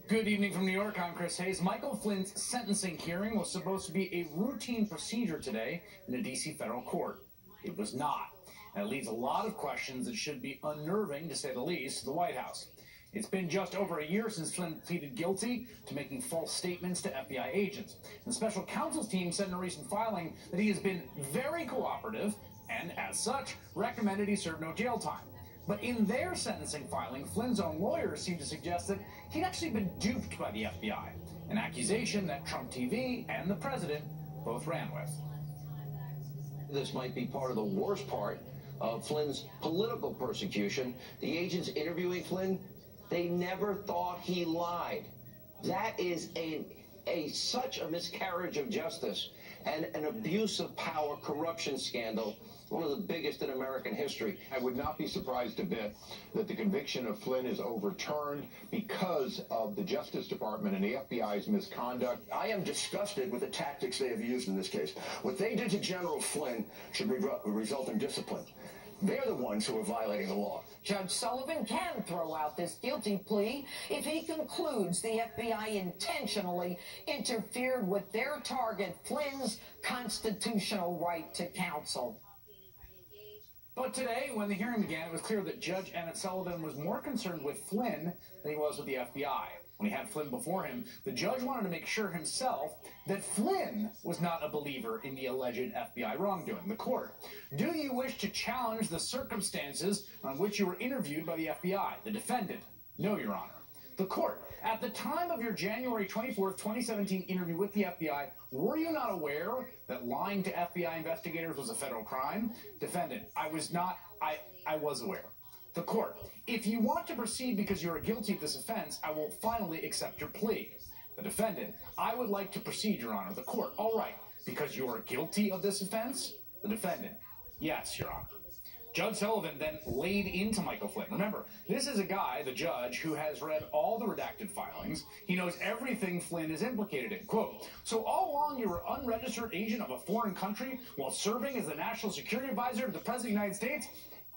Good evening from New York. I'm Chris Hayes. Michael Flynn's sentencing hearing was supposed to be a routine procedure today in a D.C. federal court. It was not. And it leaves a lot of questions that should be unnerving, to say the least, to the White House. It's been just over a year since Flynn pleaded guilty to making false statements to FBI agents. And the special counsel's team said in a recent filing that he has been very cooperative and, as such, recommended he serve no jail time. But in their sentencing filing, Flynn's own lawyers seem to suggest that he'd actually been duped by the FBI, an accusation that Trump TV and the president both ran with. This might be part of the worst part of Flynn's political persecution. The agents interviewing Flynn, they never thought he lied. That is such a miscarriage of justice and an abuse of power corruption scandal, one of the biggest in American history. I would not be surprised a bit that the conviction of Flynn is overturned because of the Justice Department and the FBI's misconduct. I am disgusted with the tactics they have used in this case. What they did to General Flynn should result in discipline. They're the ones who are violating the law. Judge Sullivan can throw out this guilty plea if he concludes the FBI intentionally interfered with their target, Flynn's constitutional right to counsel. But today, when the hearing began, it was clear that Judge Emmett Sullivan was more concerned with Flynn than he was with the FBI. When he had Flynn before him, the judge wanted to make sure himself that Flynn was not a believer in the alleged FBI wrongdoing. The court: do you wish to challenge the circumstances on which you were interviewed by the FBI? The defendant: no, Your Honor. The court: at the time of your January 24th, 2017 interview with the FBI, were you not aware that lying to FBI investigators was a federal crime? Defendant: I was not. I was aware. The court: if you want to proceed because you are guilty of this offense, I will finally accept your plea. The defendant: I would like to proceed, Your Honor. The court: all right, because you are guilty of this offense? The defendant: yes, Your Honor. Judge Sullivan then laid into Michael Flynn. Remember, this is a guy, the judge, who has read all the redacted filings. He knows everything Flynn is implicated in. Quote: so all along you were unregistered agent of a foreign country while serving as the national security advisor to the President of the United States?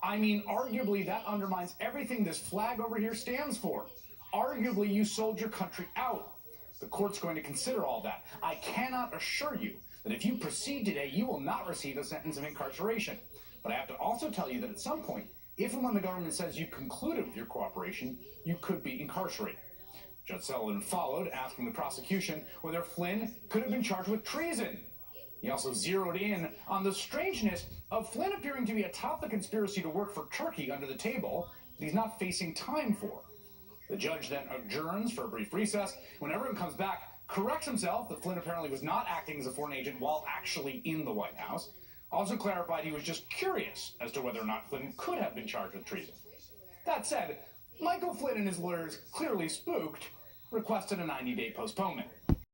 I mean, arguably that undermines everything this flag over here stands for. Arguably you sold your country out. The court's going to consider all that. I cannot assure you that if you proceed today, you will not receive a sentence of incarceration. But I have to also tell you that at some point, if and when the government says you concluded with your cooperation, you could be incarcerated. Judge Sullivan followed, asking the prosecution whether Flynn could have been charged with treason. He also zeroed in on the strangeness of Flynn appearing to be atop the conspiracy to work for Turkey under the table that he's not facing time for. The judge then adjourns for a brief recess. When everyone comes back, corrects himself that Flynn apparently was not acting as a foreign agent while actually in the White House. Also clarified he was just curious as to whether or not Flynn could have been charged with treason. That said, Michael Flynn and his lawyers, clearly spooked, requested a 90-day postponement.